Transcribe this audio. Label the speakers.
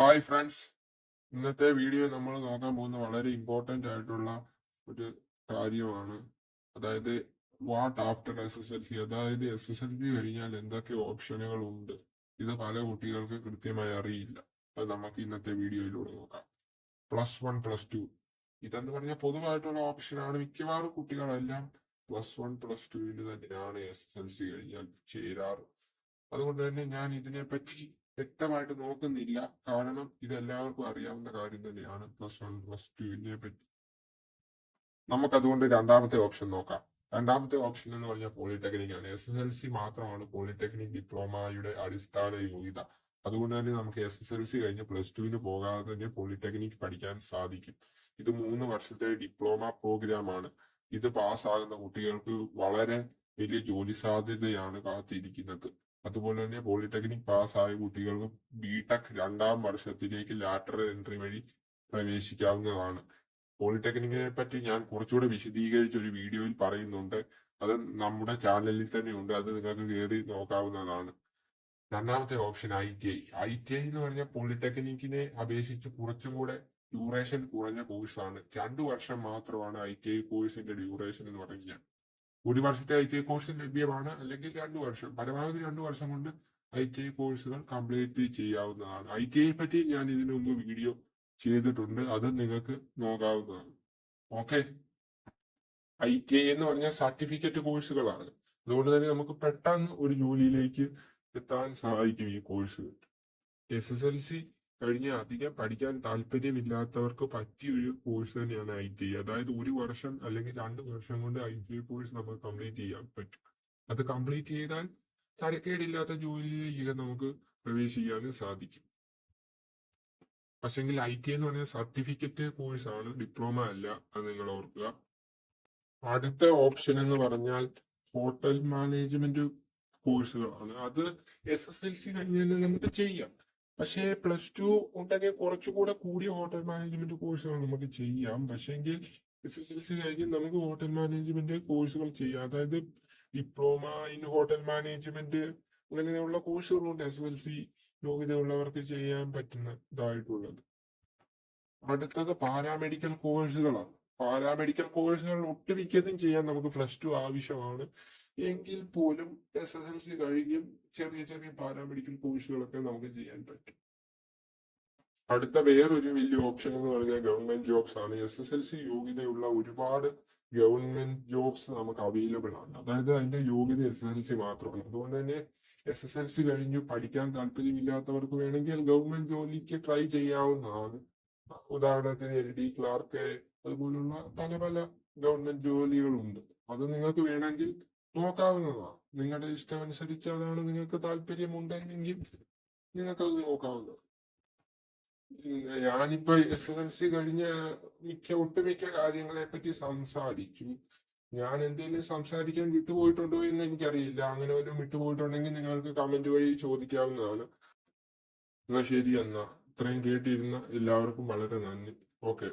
Speaker 1: Hi friends, ഇന്നത്തെ video നമ്മൾ നോക്കാൻ പോകുന്ന വളരെ ഇമ്പോർട്ടൻ്റ് ആയിട്ടുള്ള ഒരു കാര്യമാണ്. അതായത് വാട്ട് ആഫ്റ്റർ SSLC, അതായത് SSLC കഴിഞ്ഞാൽ എന്തൊക്കെ ഓപ്ഷനുകൾ ഉണ്ട്. ഇത് പല കുട്ടികൾക്ക് കൃത്യമായി അറിയില്ല. അത് നമുക്ക് ഇന്നത്തെ വീഡിയോയിലൂടെ നോക്കാം. +1 +2 ഇതെന്ന് പറഞ്ഞാൽ പൊതുവായിട്ടുള്ള ഓപ്ഷനാണ്. മിക്കവാറും കുട്ടികളെല്ലാം +1 +2 തന്നെയാണ് SSLC കഴിഞ്ഞാൽ ചേരാറ്. അതുകൊണ്ട് തന്നെ ഞാൻ ഇതിനെപ്പറ്റി വ്യക്തമായിട്ട് നോക്കുന്നില്ല. കാരണം ഇതെല്ലാവർക്കും അറിയാവുന്ന കാര്യം തന്നെയാണ് +1 +2 പറ്റി. നമുക്കതുകൊണ്ട് രണ്ടാമത്തെ ഓപ്ഷൻ നോക്കാം. രണ്ടാമത്തെ ഓപ്ഷൻ എന്ന് പറഞ്ഞാൽ പോളിടെക്നിക് ആണ്. SSLC മാത്രമാണ് പോളിടെക്നിക് ഡിപ്ലോമയുടെ അടിസ്ഥാന യോഗ്യത. അതുകൊണ്ട് തന്നെ നമുക്ക് SSLC കഴിഞ്ഞ് +2 പോകാതെ തന്നെ പോളിടെക്നിക് പഠിക്കാൻ സാധിക്കും. ഇത് 3 വർഷത്തെ ഡിപ്ലോമ പ്രോഗ്രാമാണ്. ഇത് പാസ്സാകുന്ന കുട്ടികൾക്ക് വളരെ വലിയ ജോലി സാധ്യതയാണ് കാത്തിരിക്കുന്നത്. അതുപോലെ തന്നെ പോളിടെക്നിക് പാസ്സായ കുട്ടികൾക്ക് BTech 2ാം വർഷത്തിലേക്ക് ലാറ്ററൽ എൻട്രി വഴി പ്രവേശിക്കാവുന്നതാണ്. പോളിടെക്നിക്കിനെ പറ്റി ഞാൻ കുറച്ചുകൂടെ വിശദീകരിച്ച് ഒരു വീഡിയോയിൽ പറയുന്നുണ്ട്. അത് നമ്മുടെ ചാനലിൽ തന്നെ ഉണ്ട്. അത് നിങ്ങൾക്ക് കയറി നോക്കാവുന്നതാണ്. രണ്ടാമത്തെ ഓപ്ഷൻ ITI എന്ന് പറഞ്ഞാൽ പോളിടെക്നിക്കിനെ അപേക്ഷിച്ച് കുറച്ചും കൂടെ ഡ്യൂറേഷൻ കുറഞ്ഞ കോഴ്സാണ്. 2 വർഷം മാത്രമാണ് ITI കോഴ്സിന്റെ ഡ്യൂറേഷൻ എന്ന് പറഞ്ഞാൽ. ഒരു വർഷത്തെ ITI കോഴ്സ് ലഭ്യമാണ്, അല്ലെങ്കിൽ 2 വർഷം, പരമാവധി 2 വർഷം കൊണ്ട് ITI കോഴ്സുകൾ കംപ്ലീറ്റ് ചെയ്യാവുന്നതാണ്. ITI പറ്റി ഞാൻ ഇതിനു മുമ്പ് വീഡിയോ ചെയ്തിട്ടുണ്ട്, അത് നിങ്ങൾക്ക് നോക്കാവുന്നതാണ്. ഓക്കെ, ITI എന്ന് പറഞ്ഞാൽ സർട്ടിഫിക്കറ്റ് കോഴ്സുകളാണ്. അതുകൊണ്ട് തന്നെ നമുക്ക് പെട്ടെന്ന് ഒരു ജോലിയിലേക്ക് എത്താൻ സഹായിക്കും ഈ കോഴ്സുകൾ. SSLC കഴിഞ്ഞ് അധികം പഠിക്കാൻ താല്പര്യമില്ലാത്തവർക്ക് പറ്റിയൊരു കോഴ്സ് തന്നെയാണ് ITI. അതായത് 1 വർഷം അല്ലെങ്കിൽ 2 വർഷം കൊണ്ട് ITI കോഴ്സ് നമുക്ക് കംപ്ലീറ്റ് ചെയ്യാൻ പറ്റും. അത് കംപ്ലീറ്റ് ചെയ്താൽ തരക്കേടില്ലാത്ത ജോലിയിലേക്ക് നമുക്ക് പ്രവേശിക്കാനും സാധിക്കും. പക്ഷെങ്കിൽ ITI എന്ന് പറഞ്ഞാൽ സർട്ടിഫിക്കറ്റ് കോഴ്സാണ്, ഡിപ്ലോമ അല്ല. അത് നിങ്ങൾ ഓർക്കുക. അടുത്ത ഓപ്ഷൻ എന്ന് പറഞ്ഞാൽ ഹോട്ടൽ മാനേജ്മെന്റ് കോഴ്സുകളാണ്. അത് SSLC കഴിഞ്ഞ് തന്നെ നമുക്ക് ചെയ്യാം. പക്ഷേ +2 ഉണ്ടെങ്കിൽ കുറച്ചുകൂടെ കൂടിയ ഹോട്ടൽ മാനേജ്മെന്റ് കോഴ്സുകൾ നമുക്ക് ചെയ്യാം. പക്ഷേങ്കിൽ SSLC കഴിഞ്ഞ് നമുക്ക് ഹോട്ടൽ മാനേജ്മെന്റ് കോഴ്സുകൾ ചെയ്യാം. അതായത് ഡിപ്ലോമ ഇൻ ഹോട്ടൽ മാനേജ്മെന്റ് അങ്ങനെയുള്ള കോഴ്സുകളുണ്ട് SSLC യോഗ്യതയുള്ളവർക്ക് ചെയ്യാൻ പറ്റുന്നതായിട്ടുള്ളത്. അടുത്തത് പാരാമെഡിക്കൽ കോഴ്സുകളാണ്. പാരാമെഡിക്കൽ കോഴ്സുകൾ ഒട്ടുമിക്കതും ചെയ്യാൻ നമുക്ക് +2 ആവശ്യമാണ്. എങ്കിൽ പോലും SSLC കഴിഞ്ഞും ചെറിയ ചെറിയ പാരാമെഡിക്കൽ കോഴ്സുകളൊക്കെ നമുക്ക് ചെയ്യാൻ പറ്റും. അടുത്ത വേറൊരു വലിയ ഓപ്ഷൻ എന്ന് പറഞ്ഞാൽ ഗവൺമെന്റ് ജോബ്സ് ആണ്. SSLC യോഗ്യതയുള്ള ഒരുപാട് ഗവൺമെന്റ് ജോബ്സ് നമുക്ക് അവൈലബിൾ ആണ്. അതായത് അതിന്റെ യോഗ്യത SSLC മാത്രമാണ്. അതുകൊണ്ട് തന്നെ SSLC കഴിഞ്ഞു പഠിക്കാൻ താല്പര്യമില്ലാത്തവർക്ക് വേണമെങ്കിൽ ഗവൺമെന്റ് ജോലിക്ക് ട്രൈ ചെയ്യാവുന്നതാണ്. ഉദാഹരണത്തിന് LD ക്ലാർക്ക്, അതുപോലുള്ള പല പല ഗവൺമെന്റ് ജോലികളുണ്ട്. അത് നിങ്ങൾക്ക് വേണമെങ്കിൽ നോക്കാവുന്നതാണ്. നിങ്ങളുടെ ഇഷ്ടമനുസരിച്ച് അതാണ് നിങ്ങൾക്ക് താല്പര്യമുണ്ടെങ്കിൽ നിങ്ങൾക്കത് നോക്കാവുന്നതാണ്. ഞാനിപ്പോ SSLC കഴിഞ്ഞ ഒട്ടുമിക്ക കാര്യങ്ങളെ പറ്റി സംസാരിച്ചു. ഞാൻ എന്തെങ്കിലും സംസാരിക്കാൻ വിട്ടുപോയിട്ടുണ്ടോ എന്ന് എനിക്കറിയില്ല. അങ്ങനെ വല്ലതും വിട്ടുപോയിട്ടുണ്ടെങ്കിൽ നിങ്ങൾക്ക് കമന്റ് വഴി ചോദിക്കാവുന്നതാണ്. എന്നാ ശരി, ഇത്രയും കേട്ടിരുന്ന എല്ലാവർക്കും വളരെ നന്ദി. ഓക്കെ.